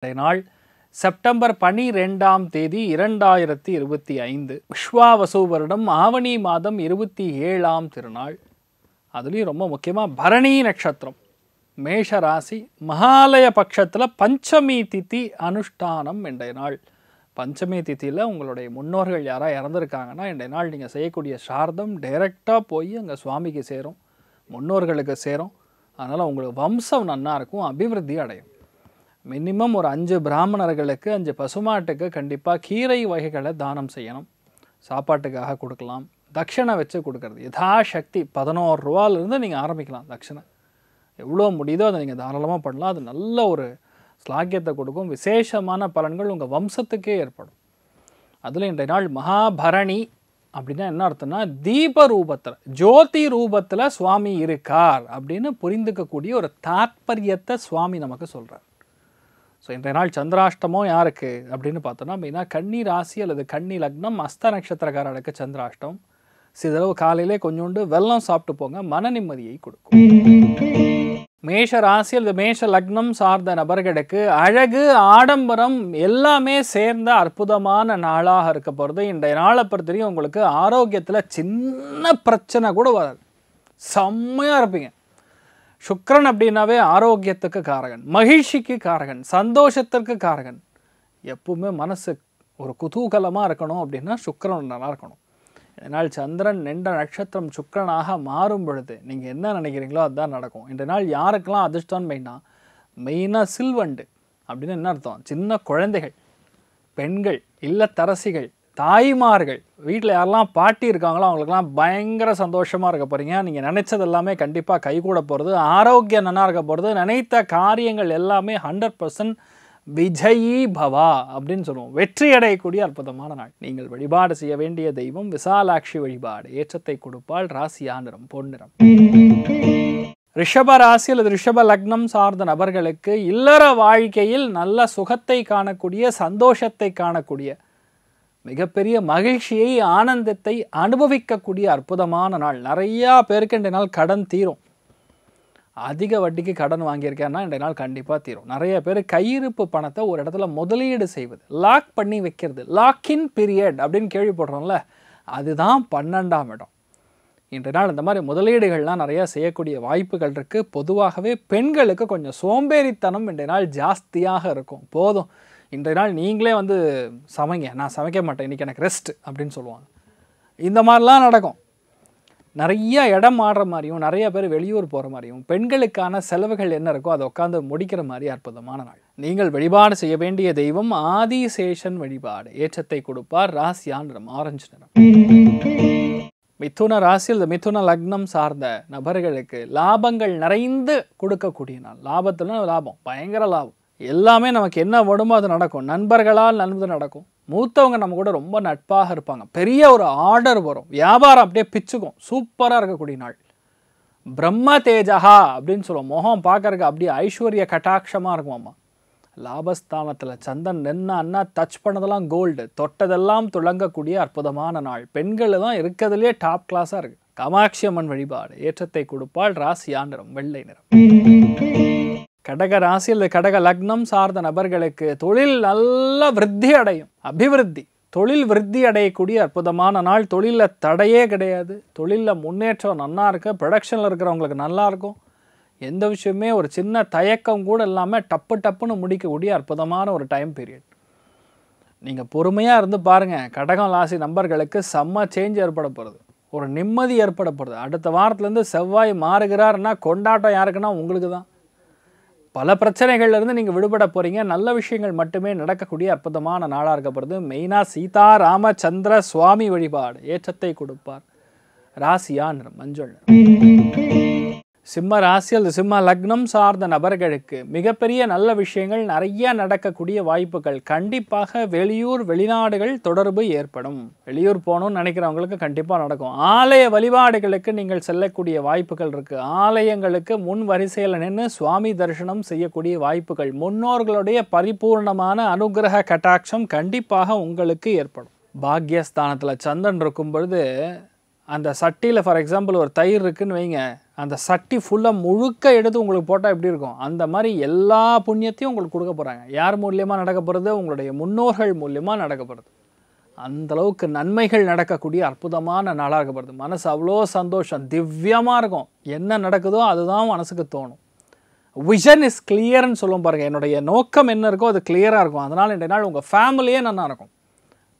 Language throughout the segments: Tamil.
நாள் செப்டம்பர் 12ஆம் தேதி 2025 விஸ்வாவசு வருடம் ஆவணி மாதம் 27ஆம் திருநாள். அதுலேயும் ரொம்ப முக்கியமாக பரணி நட்சத்திரம், மேஷ ராசி, மகாலய பட்சத்தில் பஞ்சமி திதி அனுஷ்டானம். இன்றைய நாள் பஞ்சமி திதியில் உங்களுடைய முன்னோர்கள் யாராவது இறந்துருக்காங்கன்னா இன்றைய நாள் நீங்கள் செய்யக்கூடிய சார்தம் டைரெக்டாக போய் அங்கே சுவாமிக்கு சேரும், முன்னோர்களுக்கு சேரும். அதனால் உங்களுக்கு வம்சம் நன்னா இருக்கும், அபிவிருத்தி அடையும். மினிமம் ஒரு 5 பிராமணர்களுக்கு 5 பசுமாட்டுக்கு கண்டிப்பாக கீரை வகைகளை தானம் செய்யணும். சாப்பாட்டுக்காக கொடுக்கலாம், தட்சணை வச்சு கொடுக்கறது யதாசக்தி 11 ரூபாயிலிருந்து நீங்கள் ஆரம்பிக்கலாம். தட்சணை எவ்வளோ முடியுதோ அதை நீங்கள் தாராளமாக பண்ணலாம். அது நல்ல ஒரு ஸ்லாக்கியத்தை கொடுக்கும், விசேஷமான பலன்கள் உங்கள் வம்சத்துக்கே ஏற்படும். அதில் இன்றைய நாள் மகாபரணி அப்படின்னா என்ன அர்த்தம்னா தீப ரூபத்தில், ஜோதி ரூபத்தில் சுவாமி இருக்கார் அப்படின்னு புரிந்துக்கக்கூடிய ஒரு தாத்பரியத்தை சுவாமி நமக்கு சொல்கிறார். ஸோ இன்றைய நாள் சந்திராஷ்டமம் யாருக்கு அப்படின்னு பார்த்தோன்னா மெயினாக கன்னி ராசி அல்லது கன்னி லக்னம், அஸ்த நட்சத்திரக்காரர்களுக்கு சந்திராஷ்டம். சிறிதளவு காலையிலே கொஞ்சோண்டு வெல்லம் சாப்பிட்டு போங்க, மன நிம்மதியை கொடுக்கும். மேஷ ராசி அல்லது மேஷ லக்னம் சார்ந்த நபர்களுக்கு அழகு, ஆடம்பரம் எல்லாமே சேர்ந்த அற்புதமான நாளாக இருக்க போகிறது. இன்றைய நாளை பொறுத்தவரையும் உங்களுக்கு ஆரோக்கியத்தில் சின்ன பிரச்சனை கூட வராது, செம்மையாக இருப்பீங்க. சுக்கிரன் அப்படின்னாவே ஆரோக்கியத்துக்கு காரகன், மகிழ்ச்சிக்கு காரகன், சந்தோஷத்திற்கு காரகன். எப்பவுமே மனசு ஒரு குதூகலமாக இருக்கணும் அப்படின்னா சுக்கிரன் நல்லா இருக்கணும். இதனால் சந்திரன் நின்ற நட்சத்திரம் சுக்கிரனாக மாறும் பொழுது நீங்கள் என்ன நினைக்கிறீங்களோ அதுதான் நடக்கும். இன்றைய நாள் யாருக்கெல்லாம் அதிர்ஷ்டம் மெயினாக சில்வண்டு அப்படின்னு என்ன அர்த்தம்? சின்ன குழந்தைகள், பெண்கள், இல்லத்தரசிகள், தாய்மார்கள், வீட்டில் யாரெல்லாம் பாட்டி இருக்காங்களோ அவங்களுக்கெல்லாம் பயங்கர சந்தோஷமாக இருக்க போகிறீங்க. நீங்கள் நினைச்சது எல்லாமே கண்டிப்பாக கைகூட போகிறது, ஆரோக்கியம் நல்லா இருக்க போகிறது, நினைத்த காரியங்கள் எல்லாமே 100% விஜயி பவா அப்படின்னு சொல்லுவோம், வெற்றி அடையக்கூடிய அற்புதமான நாள். நீங்கள் வழிபாடு செய்ய வேண்டிய தெய்வம் விசாலாட்சி வழிபாடு. ஏற்றத்தை கொடுப்பால், ராசியா நிறம் பொன்னிறம். ரிஷப ராசி அல்லது ரிஷப லக்னம் சார்ந்த நபர்களுக்கு இல்லற வாழ்க்கையில் நல்ல சுகத்தை காணக்கூடிய, சந்தோஷத்தை காணக்கூடிய, மிகப்பெரிய மகிழ்ச்சியை, ஆனந்தத்தை அனுபவிக்கக்கூடிய அற்புதமான நாள். நிறையா பேருக்கு இன்றைய நாள் கடன் தீரும். அதிக வட்டிக்கு கடன் வாங்கியிருக்கேன்னா இன்றைய நாள் கண்டிப்பாக தீரும். நிறைய பேர் கையிருப்பு பணத்தை ஒரு இடத்துல முதலீடு செய்வது, லாக் பண்ணி வைக்கிறது, லாக்இன் பீரியட் அப்படின்னு கேள்விப்படுறோம்ல, அதுதான் 12ஆம் இடம். இன்றைய நாள் இந்த மாதிரி முதலீடுகள்லாம் நிறையா செய்யக்கூடிய வாய்ப்புகள் இருக்குது. பொதுவாகவே பெண்களுக்கு கொஞ்சம் சோம்பேறித்தனம் இன்றைய நாள் ஜாஸ்தியாக இருக்கும். போதும் இன்றைய நாள் நீங்களே வந்து சமைங்க, நான் சமைக்க மாட்டேன், இன்றைக்கி எனக்கு ரெஸ்ட் அப்படின்னு சொல்லுவாங்க. இந்த மாதிரிலாம் நடக்கும். நிறைய இடம் மாறுற மாதிரியும், நிறைய பேர் வெளியூர் போகிற மாதிரியும், பெண்களுக்கான செலவுகள் என்ன இருக்கோ அதை உட்காந்து முடிக்கிற மாதிரி அற்புதமான நாள். நீங்கள் வழிபாடு செய்ய வேண்டிய தெய்வம் ஆதிசேஷன் வழிபாடு. ஏற்றத்தை கொடுப்பார், ராசியா நிறம் ஆரஞ்சு நிறம். மிதுன ராசியில் மிதுன லக்னம் சார்ந்த நபர்களுக்கு லாபங்கள் நிறைந்து கொடுக்கக்கூடிய நாள். லாபத்தில் லாபம், பயங்கர லாபம். எல்லாமே நமக்கு என்ன வேணுமோ அது நடக்கும். நண்பர்களால் நல்லது நடக்கும். மூத்தவங்க நம்ம கூட ரொம்ப நட்பாக இருப்பாங்க. பெரிய ஒரு ஆர்டர் வரும், வியாபாரம் அப்படியே பிச்சுக்கும். சூப்பராக இருக்கக்கூடிய நாள். பிரம்ம தேஜகா அப்படின்னு சொல்லுவோம். முகம் பார்க்கறதுக்கு அப்படியே ஐஸ்வர்ய கட்டாட்சமாக இருக்குமாம்மா. லாபஸ்தானத்தில் சந்தன் நின்னா டச் பண்ணதெல்லாம் கோல்டு, தொட்டதெல்லாம் துளங்கக்கூடிய அற்புதமான நாள். பெண்கள் தான் இருக்கிறதுலே டாப் கிளாஸாக இருக்குது. காமாட்சி அம்மன் வழிபாடு. ஏற்றத்தை கொடுப்பால், ராசியா நிறம் வெள்ளை நிறம். கடக ராசி அல்லது கடக லக்னம் சார்ந்த நபர்களுக்கு தொழில் நல்ல விருத்தி அடையும், அபிவிருத்தி, தொழில் விருத்தி அடையக்கூடிய அற்புதமான நாள். தொழிலில் தடையே கிடையாது, தொழிலில் முன்னேற்றம் நல்லா இருக்கு. ப்ரொடக்ஷனில் இருக்கிறவங்களுக்கு நல்லா இருக்கும். எந்த விஷயமே ஒரு சின்ன தயக்கம் கூட இல்லாமல் டப்புன்னு முடிக்கக்கூடிய அற்புதமான ஒரு டைம் பீரியட். நீங்கள் பொறுமையாக இருந்து பாருங்கள். கடகம் ராசி நபர்களுக்கு செம்ம சேஞ்ச் ஏற்பட போகிறது, ஒரு நிம்மதி ஏற்பட போகிறது. அடுத்த வாரத்துலேருந்து செவ்வாய் மாறுகிறார்னா கொண்டாட்டம் யாருக்குன்னா உங்களுக்கு தான். பல பிரச்சனைகள்லேருந்து நீங்கள் விடுபட போகிறீங்க. நல்ல விஷயங்கள் மட்டுமே நடக்கக்கூடிய அற்புதமான நாளாக இருக்கப்படுது. மெயினாக சீதா ராமச்சந்திர சுவாமி வழிபாடு. ஏற்றத்தை கொடுப்பார், ராசியா நிறம் மஞ்சள் நிறம். சிம்ம ராசி அல்லது சிம்ம லக்னம் சார்ந்த நபர்களுக்கு மிகப்பெரிய நல்ல விஷயங்கள் நிறைய நடக்கக்கூடிய வாய்ப்புகள். கண்டிப்பாக வெளியூர் வெளிநாடுகள் தொடர்பு ஏற்படும். வெளியூர் போகணும்னு நினைக்கிறவங்களுக்கு கண்டிப்பாக நடக்கும். ஆலய வழிபாடுகளுக்கு நீங்கள் செல்லக்கூடிய வாய்ப்புகள் இருக்குது. ஆலயங்களுக்கு முன் வரிசையில் நின்று சுவாமி தரிசனம் செய்யக்கூடிய வாய்ப்புகள். முன்னோர்களுடைய பரிபூர்ணமான அனுகிரக கட்டாட்சம் கண்டிப்பாக உங்களுக்கு ஏற்படும். பாக்யஸ்தானத்தில் சந்திரன் இருக்கும் பொழுது அந்த சட்டியில் ஃபார் எக்ஸாம்பிள் ஒரு தயிர் இருக்குதுன்னு வைங்க, அந்த சட்டி ஃபுல்லாக முழுக்க எடுத்து உங்களுக்கு போட்டால் எப்படி இருக்கும், அந்த மாதிரி எல்லா புண்ணியத்தையும் உங்களுக்கு கொடுக்க போகிறாங்க. யார் மூலியமாக நடக்க போகிறது? உங்களுடைய முன்னோர்கள் மூலியமாக நடக்க போகிறது. அந்தளவுக்கு நன்மைகள் நடக்கக்கூடிய அற்புதமான நாளாக இருக்கப்படுது. மனசு அவ்வளோ சந்தோஷம், திவ்யமாக இருக்கும். என்ன நடக்குதோ அதுதான் மனசுக்கு தோணும். விஷன் இஸ் கிளியர்னு சொல்லுவோம் பாருங்கள். என்னுடைய நோக்கம் என்ன இருக்கோ அது கிளியராக இருக்கும். அதனால் இன்றைய நாள் உங்கள் ஃபேமிலியே நல்லா இருக்கும்,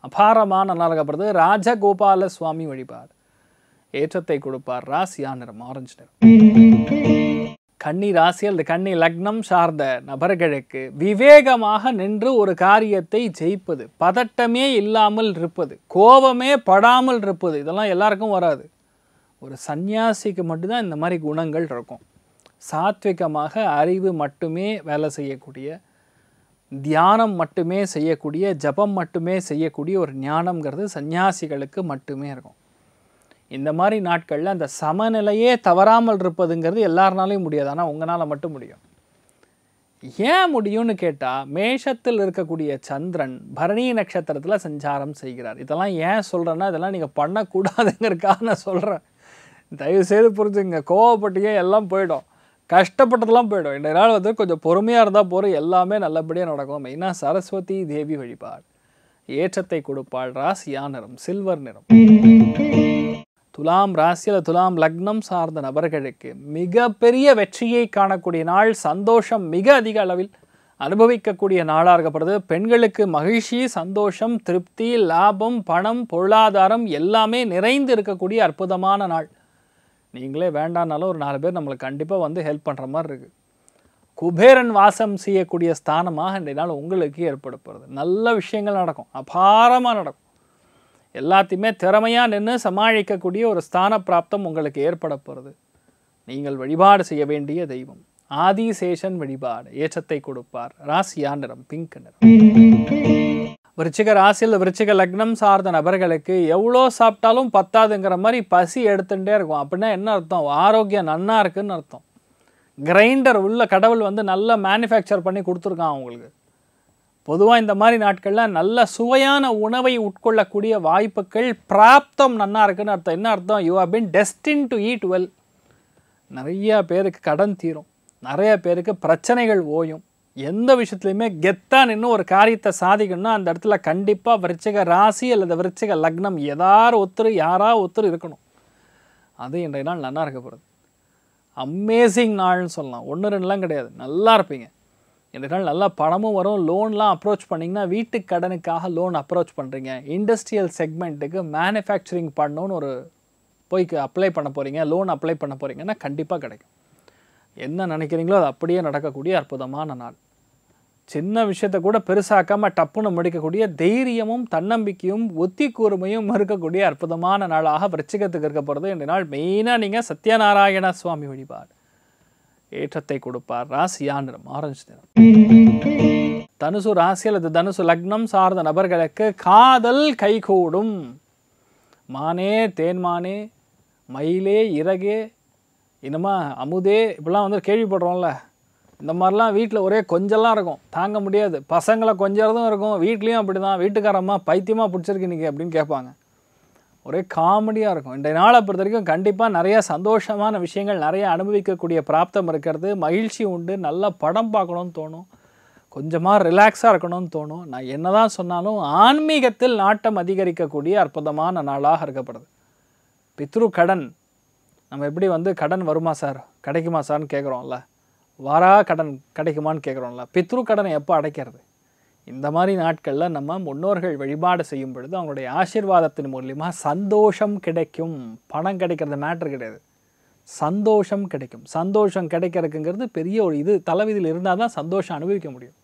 அபாரமாக நல்லா இருக்கப்படுது. ராஜகோபால சுவாமி வழிபாடு ஏற்றத்தை கொடுப்பார். ராசியா நிறம் ஆரஞ்சு நிறம். கன்னி ராசி அல்லது கன்னி லக்னம் சார்ந்த நபர்களுக்கு விவேகமாக நின்று ஒரு காரியத்தை ஜெயிப்பது, பதட்டமே இல்லாமல் இருப்பது, கோபமே படாமல் இருப்பது, இதெல்லாம் எல்லாருக்கும் வராது. ஒரு சந்நியாசிக்கு மட்டும்தான் இந்த மாதிரி குணங்கள் இருக்கும். சாத்விகமாக அறிவு மட்டுமே வேலை செய்யக்கூடிய, தியானம் மட்டுமே செய்யக்கூடிய, ஜபம் மட்டுமே செய்யக்கூடிய ஒரு ஞானம்ங்கிறது சந்நியாசிகளுக்கு மட்டுமே இருக்கும். இந்த மாதிரி நாட்களில் அந்த சமநிலையே தவறாமல் இருப்பதுங்கிறது எல்லாருனாலையும் முடியாது, ஆனால் உங்களால் மட்டும் முடியும். ஏன் முடியும்னு கேட்டால், மேஷத்தில் இருக்கக்கூடிய சந்திரன் பரணி நட்சத்திரத்தில் சஞ்சாரம் செய்கிறார். இதெல்லாம் ஏன் சொல்கிறேன்னா, இதெல்லாம் நீங்கள் பண்ணக்கூடாதுங்கிறதுக்காக நான் சொல்கிறேன். தயவுசெய்து புரிஞ்சுங்க. கோவப்பட்டீங்க எல்லாம் போயிடும், கஷ்டப்பட்டதெல்லாம் போயிடும். இந்த நாள் வந்து கொஞ்சம் பொறுமையாக இருந்தால் போகிற எல்லாமே நல்லபடியாக நடக்கும். மெயினாக சரஸ்வதி தேவி வழிபாடு ஏற்றத்தை கொடுப்பாள். ராசியா நிறம் சில்வர் நிறம். துலாம் ராசியில் துலாம் லக்னம் சார்ந்த நபர்களுக்கு மிகப்பெரிய வெற்றியை காணக்கூடிய நாள், சந்தோஷம் மிக அதிக அளவில் அனுபவிக்கக்கூடிய நாளாக இருக்கப்படுது. பெண்களுக்கு மகிழ்ச்சி, சந்தோஷம், திருப்தி, லாபம், பணம், பொருளாதாரம் எல்லாமே நிறைந்து இருக்கக்கூடிய அற்புதமான நாள். நீங்களே வேண்டானாலும் ஒரு 4 பேர் நம்மளுக்கு கண்டிப்பாக வந்து ஹெல்ப் பண்ணுற மாதிரி இருக்குது. குபேரன் வாசம் செய்யக்கூடிய ஸ்தானமாக இன்றைய நாள் உங்களுக்கு ஏற்பட போகிறது. நல்ல விஷயங்கள் நடக்கும், அபாரமாக நடக்கும். எல்லாத்தையுமே திறமையாக நின்று சமாளிக்கக்கூடிய ஒரு ஸ்தான பிராப்தம் உங்களுக்கு ஏற்பட போகிறது. நீங்கள் வழிபாடு செய்ய வேண்டிய தெய்வம் ஆதிசேஷன் வழிபாடு ஏற்றத்தை கொடுப்பார். ராசியா நிறம் பிங்க் நிறம். விருச்சிக ராசியில் விருச்சிக லக்னம் சார்ந்த நபர்களுக்கு எவ்வளோ சாப்பிட்டாலும் பத்தாதுங்கிற மாதிரி பசி எடுத்துகிட்டே இருக்கும். அப்படின்னா என்ன அர்த்தம்? ஆரோக்கியம் நன்னா இருக்குன்னு அர்த்தம். கிரைண்டர் உள்ள கடவுள் வந்து நல்லா மேனுஃபேக்சர் பண்ணி கொடுத்துருக்கான் அவங்களுக்கு. பொதுவாக இந்த மாதிரி நாட்களில் நல்ல சுவையான உணவை உட்கொள்ளக்கூடிய வாய்ப்புகள், பிராப்தம் நன்னா இருக்குன்னு அர்த்தம். என்ன அர்த்தம்? You have been destined to eat well. நிறையா பேருக்கு கடன் தீரும், நிறைய பேருக்கு பிரச்சனைகள் ஓயும். எந்த விஷயத்துலையுமே கெத்தாக நின்று ஒரு காரியத்தை சாதிக்கணும்னா அந்த இடத்துல கண்டிப்பாக விருச்சிக ராசி அல்லது விருச்சிக லக்னம் யாரா ஒருத்தர் இருக்கணும். அது இன்றைய நாள் நல்லா இருக்க போகிறது. அமேசிங் நாள்னு சொல்லலாம். 1-2லாம் கிடையாது, நல்லா இருப்பீங்க. இன்றைய நாள் நல்லா பணமும் வரும். லோன்லாம் அப்ரோச் பண்ணிங்கன்னா, வீட்டுக்கு கடனுக்காக லோன் அப்ரோச் பண்ணுறீங்க, இண்டஸ்ட்ரியல் செக்மெண்ட்டுக்கு மேனுஃபேக்சரிங் பண்ணணுன்னு ஒரு போய் அப்ளை பண்ண போகிறீங்க, லோன் அப்ளை பண்ண போகிறீங்கன்னா கண்டிப்பாக கிடைக்கும். என்ன நினைக்கிறீங்களோ அது அப்படியே நடக்கக்கூடிய அற்புதமான நாள். சின்ன விஷயத்தை கூட பெருசாக்காமல் டப்புன்னு முடிக்கக்கூடிய தைரியமும் தன்னம்பிக்கையும் ஒத்தி கூர்மையும் இருக்கக்கூடிய அற்புதமான நாளாக விருச்சிகத்துக்கு இருக்க போகிறது. இந்த நாள் மெயினாக நீங்கள் சத்யநாராயண சுவாமி வழிபாடு ஏற்றத்தை கொடுப்பார். ராசியா நிறம் ஆரஞ்சு நிறம். தனுசு ராசி அல்லது தனுசு லக்னம் சார்ந்த நபர்களுக்கு காதல் கைகூடும். மானே தேன்மானே, மயிலே இறகே, இன்னமா அமுதே, இப்படிலாம் வந்து கேள்விப்படுறோம்ல. இந்த மாதிரிலாம் வீட்டில் ஒரே கொஞ்சம்லாம் இருக்கும், தாங்க முடியாது. பசங்களை கொஞ்சறதும் இருக்கும், வீட்லேயும் அப்படி தான். வீட்டுக்காரம்மா பைத்தியமாக பிடிச்சிருக்கு இன்றைக்கி அப்படின்னு கேட்பாங்க. ஒரே காமெடியாக இருக்கும். இன்றைய நாளை பொறுத்த வரைக்கும் கண்டிப்பாக நிறையா சந்தோஷமான விஷயங்கள் நிறைய அனுபவிக்கக்கூடிய பிராப்தம் இருக்கிறது. மகிழ்ச்சி உண்டு. நல்லா படம் பார்க்கணுன்னு தோணும், கொஞ்சமாக ரிலாக்ஸாக இருக்கணும்னு தோணும். நான் என்ன தான் சொன்னாலும் ஆன்மீகத்தில் நாட்டம் அதிகரிக்கக்கூடிய அற்புதமான நாளாக இருக்கப்படுது. பித்ரு கடன், நம்ம எப்படி வந்து கடன் வருமா சார், கிடைக்குமா சார்னு கேட்குறோம்ல, வாரா கடன் கிடைக்குமான்னு கேட்குறோம்ல, பித்ரு கடனை எப்போ அடைக்கிறது? இந்த மாதிரி நாட்களில் நம்ம முன்னோர்கள் வழிபாடு செய்யும் பொழுது அவங்களுடைய ஆசீர்வாதத்தின் மூலியமாக சந்தோஷம் கிடைக்கும். பணம் கிடைக்கிறது மேட்ரு கிடையாது, சந்தோஷம் கிடைக்கும். சந்தோஷம் கிடைக்கிறதுங்கிறது பெரிய ஒரு இது, தலைவிதியில் இருந்தால் தான் சந்தோஷம் அனுபவிக்க முடியும்.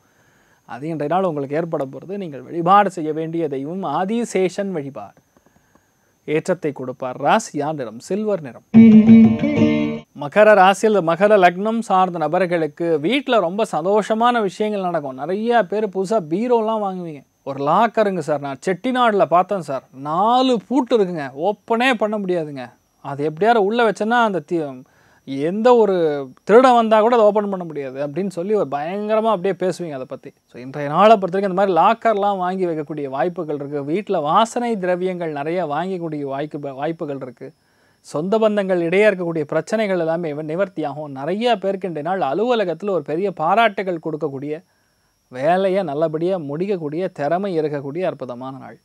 அது இன்றைய நாள் உங்களுக்கு ஏற்பட போகிறது. நீங்கள் வழிபாடு செய்ய வேண்டிய தெய்வம் ஆதிசேஷன் வழிபாடு ஏற்றத்தை கொடுப்பார். ராசியா நிறம் சில்வர் நிறம். மகர ராசியில் மகர லக்னம் சார்ந்த நபர்களுக்கு வீட்டில் ரொம்ப சந்தோஷமான விஷயங்கள் நடக்கும். நிறைய பேர் புதுசாக பீரோலாம் வாங்குவீங்க. ஒரு லாக்கருங்க சார், நான் செட்டிநாடில் பார்த்தேன் சார், 4 பூட்டு இருக்குங்க, ஓப்பனே பண்ண முடியாதுங்க. அது எப்படியாவது உள்ளே வச்சேன்னா அந்த எந்த ஒரு திருடன் வந்தால் கூட அதை ஓப்பன் பண்ண முடியாது அப்படின்னு சொல்லி ஒரு பயங்கரமாக அப்படியே பேசுவீங்க அதை பற்றி. ஸோ இன்றைய நாளை பொறுத்த வரைக்கும் இந்த மாதிரி லாக்கர்லாம் வாங்கி வைக்கக்கூடிய வாய்ப்புகள் இருக்குது. வீட்டில் வாசனை திரவியங்கள் நிறைய வாங்கக்கூடிய வாய்ப்புகள் இருக்குது. சொந்த பந்தங்கள் இடையே இருக்கக்கூடிய பிரச்சனைகள் எல்லாமே நிவர்த்தியாகும். நிறைய பேருக்கு இன்றைய நாள் அலுவலகத்தில் ஒரு பெரிய பாராட்டுகள் கொடுக்கக்கூடிய, வேலையை நல்லபடியாக முடிக்கக்கூடிய திறமை இருக்கக்கூடிய அற்புதமான நாள்.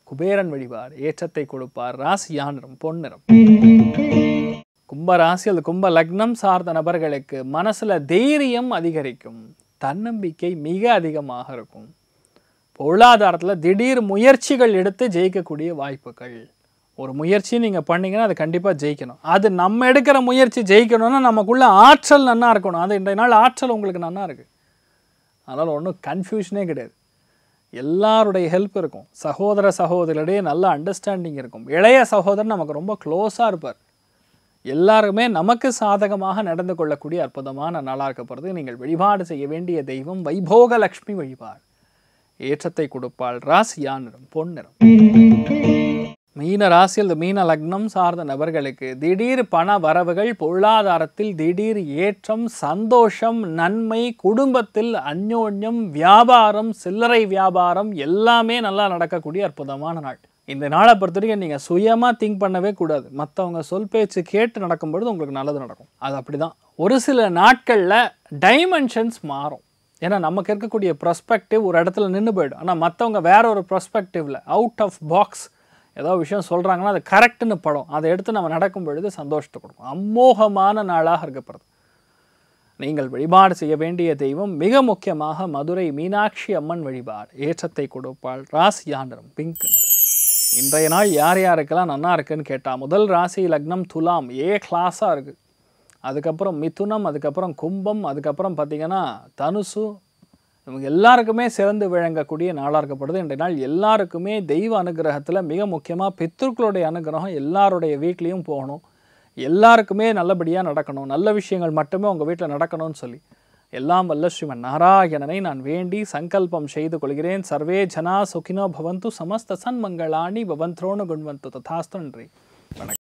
குபேரன் வழிபாடு ஏற்றத்தை கொடுப்பார். ராசியா நிறம் பொன்னிறம். கும்ப ராசி அல்லது கும்ப லக்னம் சார்ந்த நபர்களுக்கு மனசில் தைரியம் அதிகரிக்கும். தன்னம்பிக்கை மிக அதிகமாக இருக்கும். பொருளாதாரத்தில் திடீர் முயற்சிகள் எடுத்து ஜெயிக்கக்கூடிய வாய்ப்புகள். ஒரு முயற்சி நீங்கள் பண்ணிங்கன்னா அது கண்டிப்பாக ஜெயிக்கணும். அது நம்ம எடுக்கிற முயற்சி ஜெயிக்கணும்னா நமக்குள்ள ஆற்றல் நன்னா இருக்கணும். அது இன்றைய நாள் ஆற்றல் உங்களுக்கு நன்னா இருக்குது. அதனால் ஒன்றும் கன்ஃபியூஷனே கிடையாது. எல்லாருடைய ஹெல்ப் இருக்கும். சகோதர சகோதரிடையே நல்ல அண்டர்ஸ்டாண்டிங் இருக்கும். இளைய சகோதரன் நமக்கு ரொம்ப க்ளோஸாக இருப்பார். எல்லாருமே நமக்கு சாதகமாக நடந்து கொள்ளக்கூடிய அற்புதமான நாளாக இருக்கப்படுறது. நீங்கள் வழிபாடு செய்ய வேண்டிய தெய்வம் வைபோக லக்ஷ்மி வழிபாடு ஏற்றத்தை கொடுப்பாள். ராசியா நிறம் பொன்னிறம். மீன ராசி அல்லது மீன லக்னம் சார்ந்த நபர்களுக்கு திடீர் பண வரவுகள், பொருளாதாரத்தில் திடீர் ஏற்றம், சந்தோஷம், நன்மை, குடும்பத்தில் அந்யோன்யம், வியாபாரம், சில்லறை வியாபாரம் எல்லாமே நல்லா நடக்கக்கூடிய அற்புதமான நாள். இந்த நாளை பொறுத்த வரைக்கும் நீங்கள் சுயமாக திங்க் பண்ணவே கூடாது. மற்றவங்க சொல் பேச்சு கேட்டு நடக்கும்பொழுது உங்களுக்கு நல்லது நடக்கும். அது அப்படி தான். ஒரு சில நாட்களில் டைமென்ஷன்ஸ் மாறும். ஏன்னா நமக்கு இருக்கக்கூடிய ப்ரஸ்பெக்டிவ் ஒரு இடத்துல நின்று போயிடும். ஆனால் மற்றவங்க வேற ஒரு ப்ரஸ்பெக்டிவில் அவுட் ஆஃப் பாக்ஸ் ஏதோ விஷயம் சொல்கிறாங்கன்னா அது கரெக்டுன்னு படம். அதை எடுத்து நம்ம நடக்கும் பொழுது சந்தோஷத்தை கொடுக்கும். அமோகமான நாளாக இருக்கப்படுது. நீங்கள் வழிபாடு செய்ய வேண்டிய தெய்வம் மிக முக்கியமாக மதுரை மீனாட்சி அம்மன் வழிபாடு ஏற்றத்தை கொடுப்பாள். ராசியா நிறம் பிங்க் நிறம். இன்றைய நாள் யார் யாருக்கெல்லாம் நல்லா இருக்குன்னு கேட்டால், முதல் ராசி லக்னம் துலாம் ஏ கிளாஸாக இருக்குது. அதுக்கப்புறம் மிதுனம், அதுக்கப்புறம் கும்பம், அதுக்கப்புறம் பார்த்திங்கன்னா தனுசு. இவங்க எல்லாருக்குமே சிறந்து விளங்கக்கூடிய நாளாக இருக்கப்படுது. இன்றைய நாள் எல்லாருக்குமே தெய்வ அனுகிரகத்தில் மிக முக்கியமாக பித்ருக்களுடைய அனுகிரகம் எல்லாருடைய வீட்லேயும் போகணும். எல்லாருக்குமே நல்லபடியாக நடக்கணும். நல்ல விஷயங்கள் மட்டுமே உங்கள் வீட்டில் நடக்கணும்னு சொல்லி எல்லாம் வல்ல ஸ்ரீமன் நாராயணனை நான் வேண்டி சங்கல்பம் செய்து கொள்கிறேன். சர்வே ஜனா சுகினோ பவந்து சமஸ்த சன்மங்களாணி பவந்த்ரோணு குண்வந்து ததாஸ்து. நன்றி. வணக்கம்.